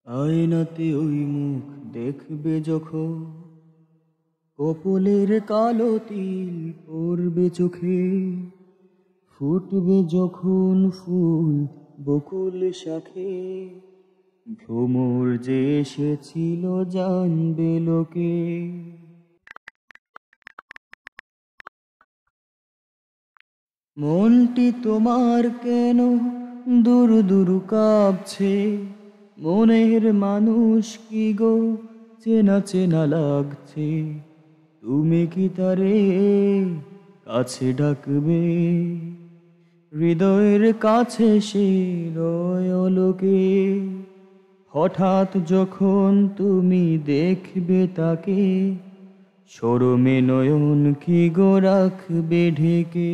আয়নাতে ওই মুখ দেখবে যখন, কপলের কালো তিল পড়বে চোখে, ফুটবে যখন ফুল বকুল শাখে, ভ্রমর যে এসেছিল জানবে লোকে। মনটি তোমার কেন দুরু দুরু কাঁপছে, মনের মানুষ কি গো চেনা চেনা লাগছে, তুমি কি তারে কাছে ডাকবে? হৃদয়ের কাছে সে রয় লোকে, হঠাৎ যখন তুমি দেখবে তাকে, শরমে নয়ন কি গো রাখবে ঢেকে।